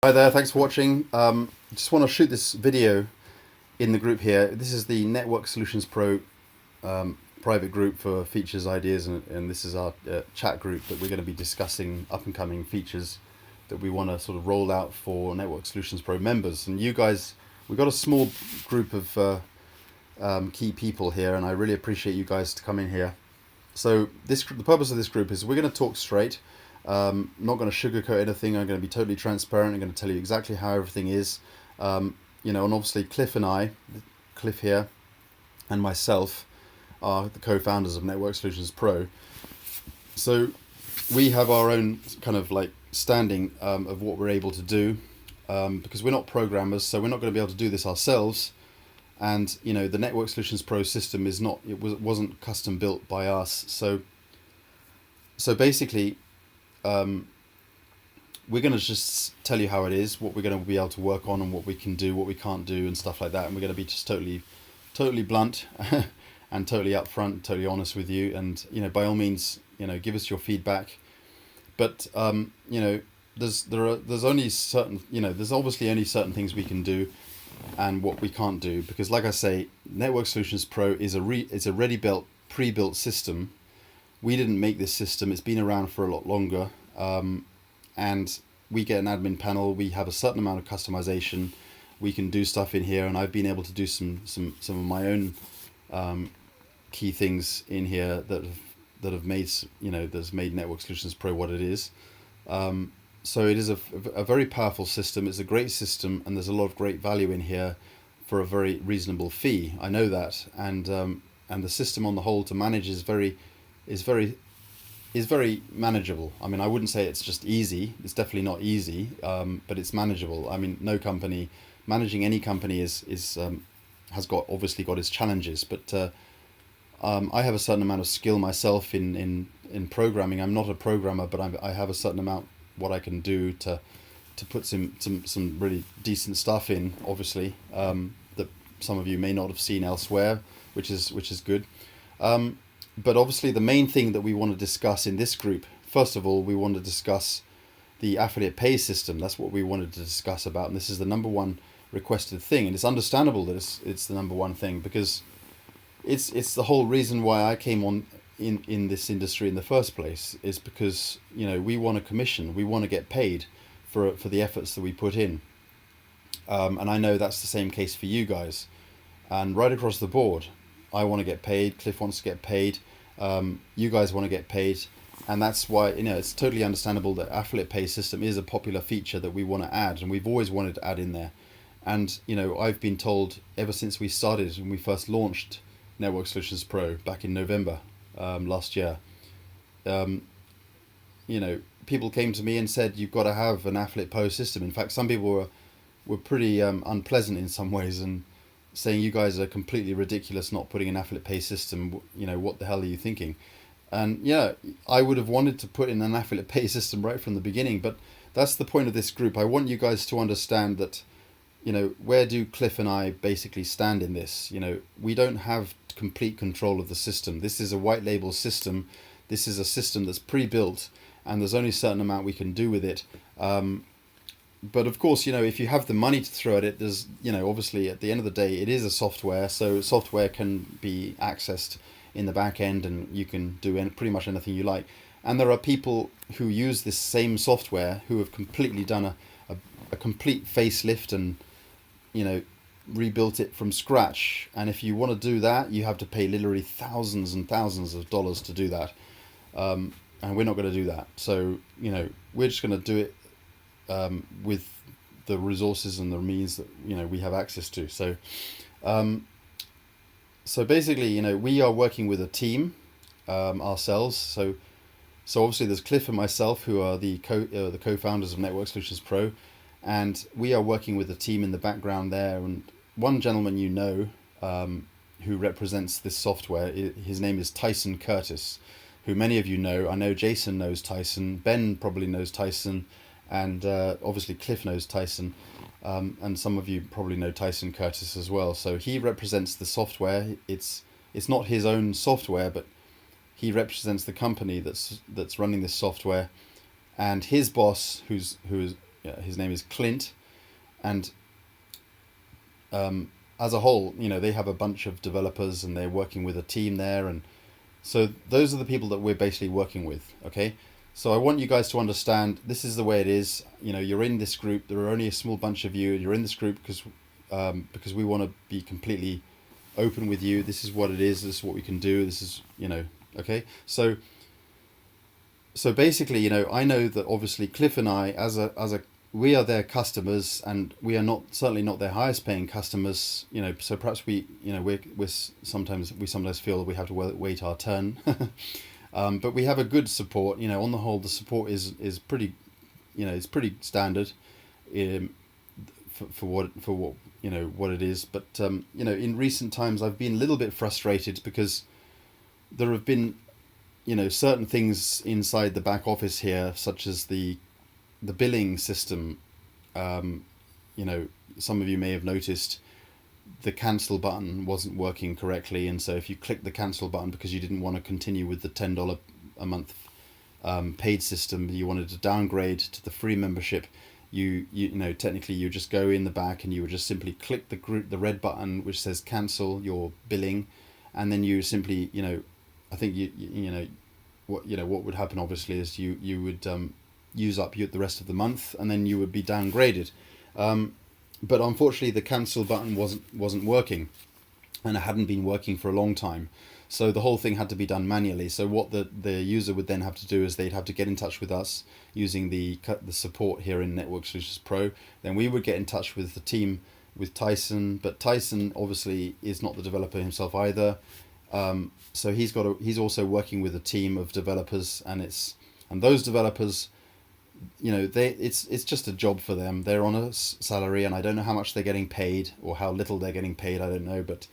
Hi there, thanks for watching. Just want to shoot this video in the group here. This is the Network Solutions Pro private group for features, ideas, and this is our chat group that we're going to be discussing up and coming features that we want to sort of roll out for Network Solutions Pro members. And you guys, we've got a small group of key people here, and I really appreciate you guys to come in here. So the purpose of this group is we're going to talk straight. Not going to sugarcoat anything. I'm going to be totally transparent. I'm going to tell you exactly how everything is. And obviously Cliff here, and myself are the co-founders of Network Solutions Pro. So we have our own kind of like standing of what we're able to do, because we're not programmers, so we're not going to be able to do this ourselves. And the Network Solutions Pro system wasn't custom built by us. So basically, we're going to just tell you how it is, what we're going to be able to work on, and what we can do, what we can't do, and stuff like that. And we're going to be just totally blunt and totally upfront, totally honest with you. And by all means, give us your feedback. But there's obviously only certain things we can do, and what we can't do, because like I say, Network Solutions Pro is a ready-built, pre-built system. We didn't make this system. It's been around for a lot longer, and we get an admin panel. We have a certain amount of customization. We can do stuff in here, and I've been able to do some of my own key things in here that have made that's made Network Solutions Pro what it is. So it is a very powerful system. It's a great system, and there's a lot of great value in here for a very reasonable fee. I know that, and the system on the whole to manage is very manageable. I mean, I wouldn't say it's just easy. It's definitely not easy, but it's manageable. I mean, managing any company has obviously got its challenges, but I have a certain amount of skill myself in programming. I'm not a programmer, but I have a certain amount what I can do to put some really decent stuff in, obviously, that some of you may not have seen elsewhere, which is good. But obviously the main thing that we want to discuss in this group, first of all, we want to discuss the affiliate pay system. That's what we wanted to discuss about, and this is the number one requested thing, and it's understandable that it's the number one thing, because it's the whole reason why I came on in this industry in the first place, is because we want a commission, we want to get paid for the efforts that we put in, and I know that's the same case for you guys, and right across the board. I want to get paid, Cliff wants to get paid, you guys want to get paid, and that's why it's totally understandable that affiliate pay system is a popular feature that we want to add, and we've always wanted to add in there. And I've been told ever since we started, when we first launched Network Solutions Pro back in November last year, people came to me and said, you've got to have an affiliate pay system. In fact, some people were pretty unpleasant in some ways, and saying, you guys are completely ridiculous not putting an affiliate pay system, what the hell are you thinking? And yeah, I would have wanted to put in an affiliate pay system right from the beginning, but that's the point of this group. I want you guys to understand that, where do Cliff and I basically stand in this? We don't have complete control of the system. This is a white label system. This is a system that's pre-built, and there's only a certain amount we can do with it. But of course, if you have the money to throw at it, there's, obviously at the end of the day, it is a software. So software can be accessed in the back end, and you can do pretty much anything you like. And there are people who use this same software who have completely done a complete facelift and, rebuilt it from scratch. And if you want to do that, you have to pay literally thousands and thousands of dollars to do that. And we're not going to do that. So, we're just going to do it with the resources and the means that we have access to. So basically, we are working with a team ourselves. So obviously there's Cliff and myself, who are the co-founders of Network Solutions Pro, and we are working with a team in the background there. And one gentleman who represents this software, his name is Tyson Curtis, who many of you know. I know Jason knows Tyson, Ben probably knows Tyson, and obviously Cliff knows Tyson, and some of you probably know Tyson Curtis as well. So he represents the software. It's not his own software, but he represents the company that's running this software, and his boss, who his name is Clint, and as a whole, they have a bunch of developers and they're working with a team there, and so those are the people that we're basically working with. Okay, so I want you guys to understand this is the way it is. You're in this group. There are only a small bunch of you. You're in this group because we want to be completely open with you. This is what it is. This is what we can do. This is okay. So basically, I know that obviously Cliff and I, we are their customers, and we are certainly not their highest paying customers. So perhaps we sometimes feel that we have to wait our turn, but we have a good support. On the whole, the support is pretty, it's pretty standard, for what what it is. But in recent times, I've been a little bit frustrated because there have been certain things inside the back office here, such as the billing system. Some of you may have noticed the cancel button wasn't working correctly, and so if you click the cancel button because you didn't want to continue with the $10 a month paid system, you wanted to downgrade to the free membership, you technically you just go in the back and you would just simply click the red button which says cancel your billing, and then you simply I think what would happen obviously is you would use up the rest of the month, and then you would be downgraded. But unfortunately, the cancel button wasn't working, and it hadn't been working for a long time. So the whole thing had to be done manually. So what the user would then have to do is they'd have to get in touch with us using the support here in Network Solutions Pro. Then we would get in touch with the team, with Tyson, but Tyson obviously is not the developer himself either. So he's also working with a team of developers, and those developers, it's just a job for them. They're on a salary, and I don't know how much they're getting paid or how little they're getting paid. I don't know, but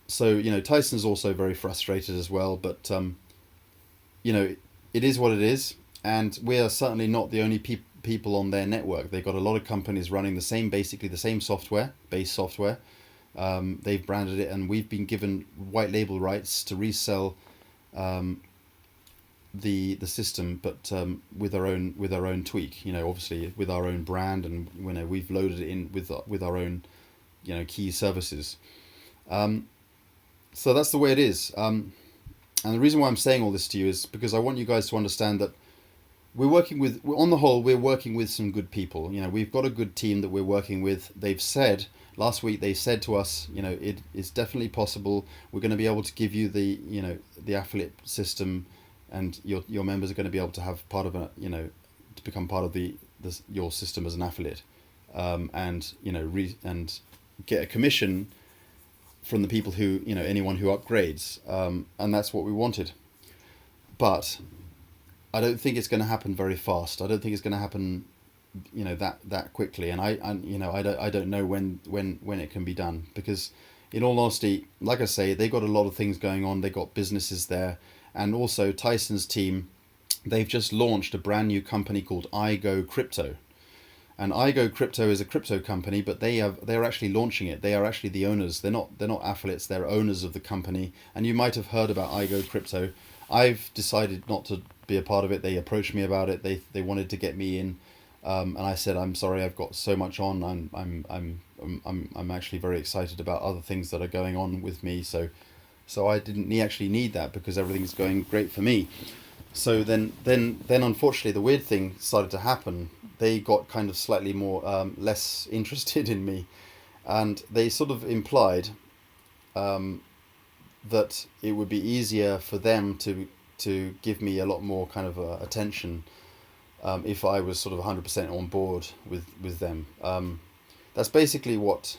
so Tyson's also very frustrated as well. But it is what it is, and we are certainly not the only people on their network. They've got a lot of companies running basically the same base software. They've branded it, and we've been given white label rights to resell the system, but with our own tweak. Obviously with our own brand, and we've loaded it in with our own key services. So that's the way it is. And the reason why I'm saying all this to you is because I want you guys to understand that on the whole, we're working with some good people. We've got a good team that we're working with. Last week they said to us, it is definitely possible. We're going to be able to give you the affiliate system, and your members are going to be able to have part of to become part of your system as an affiliate, and and get a commission from the people who anyone who upgrades, and that's what we wanted. But I don't think it's going to happen very fast. I don't think it's going to happen that quickly, and I don't know when it can be done, because in all honesty, like I say, they got a lot of things going on. They got businesses there, and also Tyson's team, they've just launched a brand new company called iGo Crypto. And iGo Crypto is a crypto company, but they're actually launching it. They are actually the owners. They're not affiliates. They're owners of the company. And you might have heard about iGo Crypto. I've decided not to be a part of it. They approached me about it. They wanted to get me in, and I said, I'm sorry, I've got so much on. I'm actually very excited about other things that are going on with me. So I didn't actually need that, because everything's going great for me. So then unfortunately the weird thing started to happen. They got kind of slightly more less interested in me, and they sort of implied that it would be easier for them to give me a lot more kind of attention if I was sort of 100% on board with them. That's basically what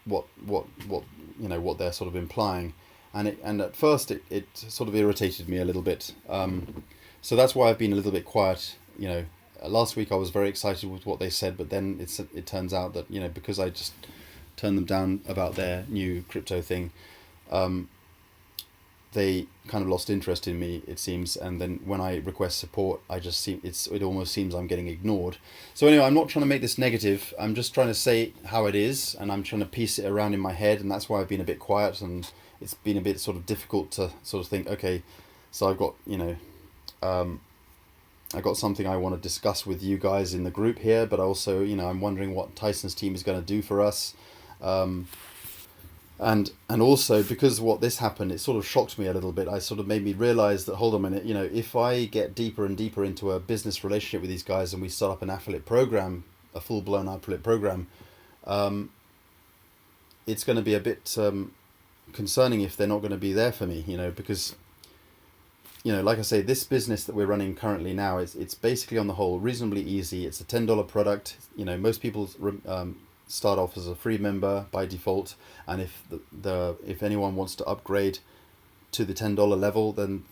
they're sort of implying, and at first it sort of irritated me a little bit. So that's why I've been a little bit quiet. Last week I was very excited with what they said, but then it turns out that because I just turned them down about their new crypto thing, they kind of lost interest in me, it seems. And then when I request support, it almost seems I'm getting ignored. So anyway, I'm not trying to make this negative. I'm just trying to say how it is, and I'm trying to piece it around in my head, and that's why I've been a bit quiet, and it's been a bit sort of difficult to sort of think, okay, so I've got I got something I want to discuss with you guys in the group here, but also, I'm wondering what Tyson's team is going to do for us. And also, because what this happened, it sort of shocked me a little bit. I sort of made me realize that, hold on a minute, if I get deeper and deeper into a business relationship with these guys and we start up an affiliate program, a full-blown affiliate program, it's going to be a bit concerning if they're not going to be there for me, because, like I say, this business that we're running currently now, it's basically on the whole reasonably easy. It's a $10 product. Most people start off as a free member by default, and if if anyone wants to upgrade to the $10 level, then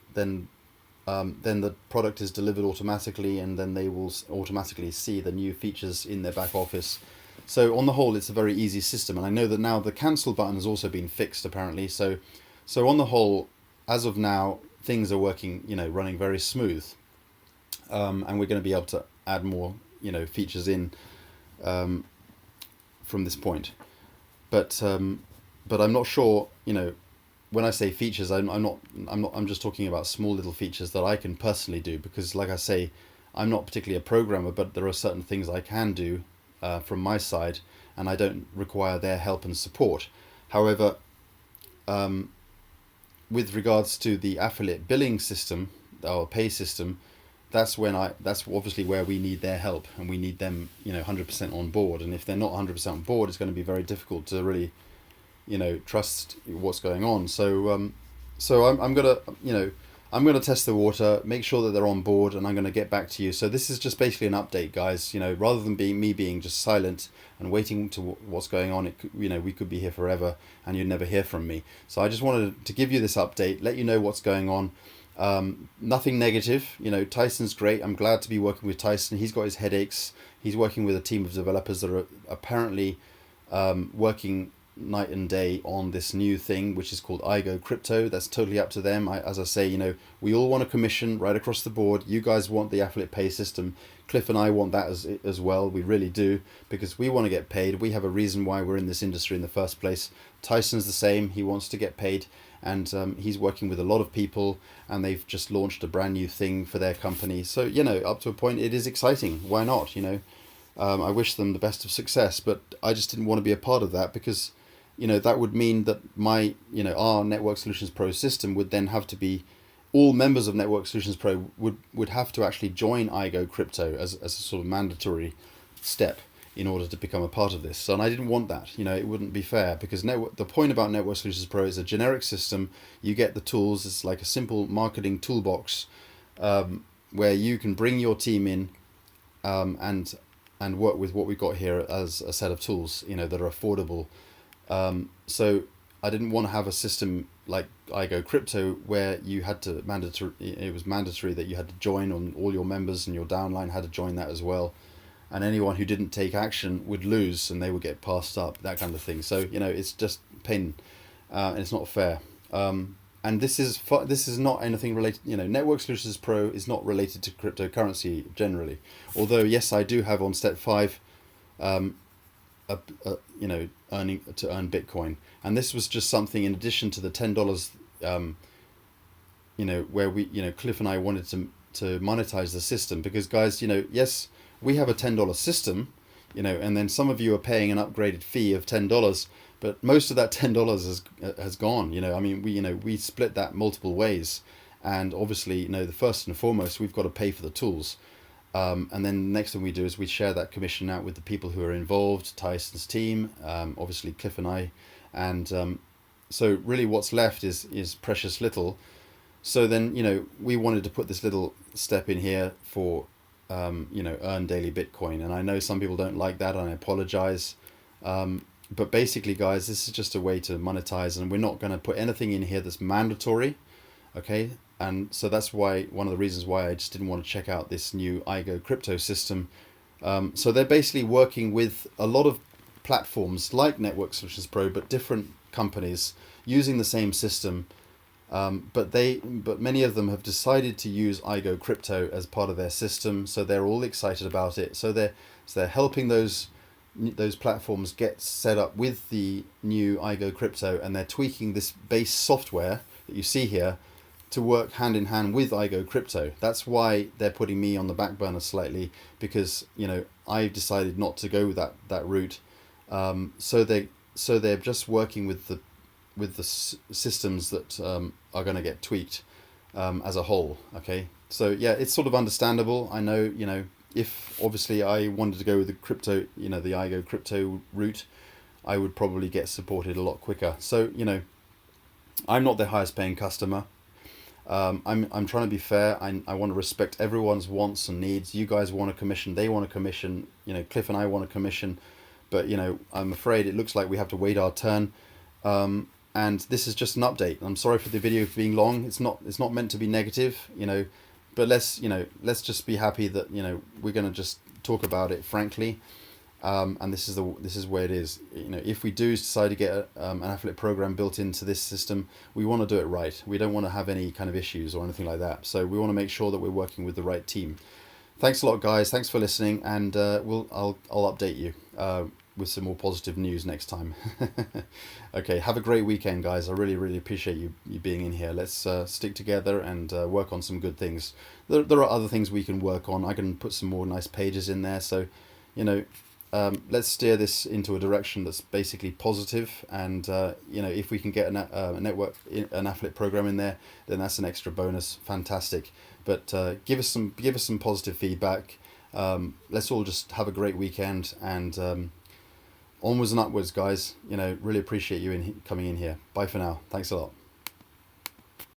the product is delivered automatically, and then they will automatically see the new features in their back office. So on the whole, it's a very easy system, and I know that now the cancel button has also been fixed apparently. So on the whole, as of now, things are working, running very smooth, and we're going to be able to add more, features in from this point. But I'm not sure, when I say features, I'm just talking about small little features that I can personally do, because like I say, I'm not particularly a programmer, but there are certain things I can do from my side, and I don't require their help and support. However, with regards to the affiliate billing system or pay system, that's obviously where we need their help, and we need them 100% on board. And if they're not 100% on board, it's going to be very difficult to really trust what's going on. So I'm gonna test the water, make sure that they're on board, and I'm gonna get back to you. So this is just basically an update, guys. Rather than being just silent and waiting to what's going on, we could be here forever and you'd never hear from me. So I just wanted to give you this update, let you know what's going on. Nothing negative. Tyson's great. I'm glad to be working with Tyson. He's got his headaches. He's working with a team of developers that are apparently working night and day on this new thing, which is called iGo Crypto. That's totally up to them. As I say, we all want a commission right across the board. You guys want the affiliate pay system. Cliff and I want that as well. We really do, because we want to get paid. We have a reason why we're in this industry in the first place. Tyson's the same. He wants to get paid, and he's working with a lot of people, and they've just launched a brand new thing for their company. So, up to a point, it is exciting. Why not? I wish them the best of success, but I just didn't want to be a part of that, because that would mean that our Network Solutions Pro system would then have to be, all members of Network Solutions Pro would have to actually join iGo Crypto as a sort of mandatory step in order to become a part of this. So, and I didn't want that. It wouldn't be fair, because the point about Network Solutions Pro is a generic system. You get the tools. It's like a simple marketing toolbox where you can bring your team in and work with what we've got here as a set of tools, that are affordable. So I didn't want to have a system like iGo Crypto where you had to it was mandatory that you had to join, on all your members and your downline had to join that as well. And anyone who didn't take action would lose, and they would get passed up, that kind of thing. So, it's just pain, and it's not fair. And this is not anything related, Network Solutions Pro is not related to cryptocurrency generally. Although, yes, I do have on step 5, earning to earn Bitcoin, and this was just something in addition to the $10, where we, Cliff and I wanted to monetize the system, because guys, yes, we have a $10 system, and then some of you are paying an upgraded fee of $10, but most of that $10 has gone. We split that multiple ways, and obviously, the first and foremost, we've got to pay for the tools. And then the next thing we do is we share that commission out with the people who are involved, Tyson's team, obviously Cliff and I. And so really what's left is precious little. So then, we wanted to put this little step in here for, earn daily Bitcoin. And I know some people don't like that, and I apologize. But basically, guys, this is just a way to monetize, and we're not going to put anything in here that's mandatory. Okay. And so that's one of the reasons why I just didn't want to check out this new iGo Crypto system. So they're basically working with a lot of platforms like Network Solutions Pro, but different companies using the same system. But many of them have decided to use iGo Crypto as part of their system, so they're all excited about it. So they're helping those platforms get set up with the new iGo Crypto, and they're tweaking this base software that you see here to work hand in hand with iGo Crypto. That's why they're putting me on the back burner slightly, because I've decided not to go that route. So they're just working with the systems that are going to get tweaked as a whole. Okay, so yeah, it's sort of understandable. I know, if obviously I wanted to go with the crypto, the iGo Crypto route, I would probably get supported a lot quicker. So I'm not their highest paying customer. I'm trying to be fair. I want to respect everyone's wants and needs. You guys want a commission, they want a commission. Cliff and I want a commission, but I'm afraid it looks like we have to wait our turn. And this is just an update. I'm sorry for the video being long. It's not meant to be negative, but let's just be happy that we're going to just talk about it frankly. And this is where it is. If we do decide to get an affiliate program built into this system, we want to do it right. We don't want to have any kind of issues or anything like that. So we want to make sure that we're working with the right team. Thanks a lot, guys. Thanks for listening, and I'll update you with some more positive news next time. Okay, have a great weekend, guys. I really appreciate you being in here. Let's stick together and work on some good things. There are other things we can work on. I can put some more nice pages in there. So let's steer this into a direction that's basically positive, and if we can get a network, an affiliate program in there, then that's an extra bonus. Fantastic. But give us some positive feedback. Let's all just have a great weekend, and onwards and upwards, guys. Really appreciate you coming in here. Bye for now. Thanks a lot.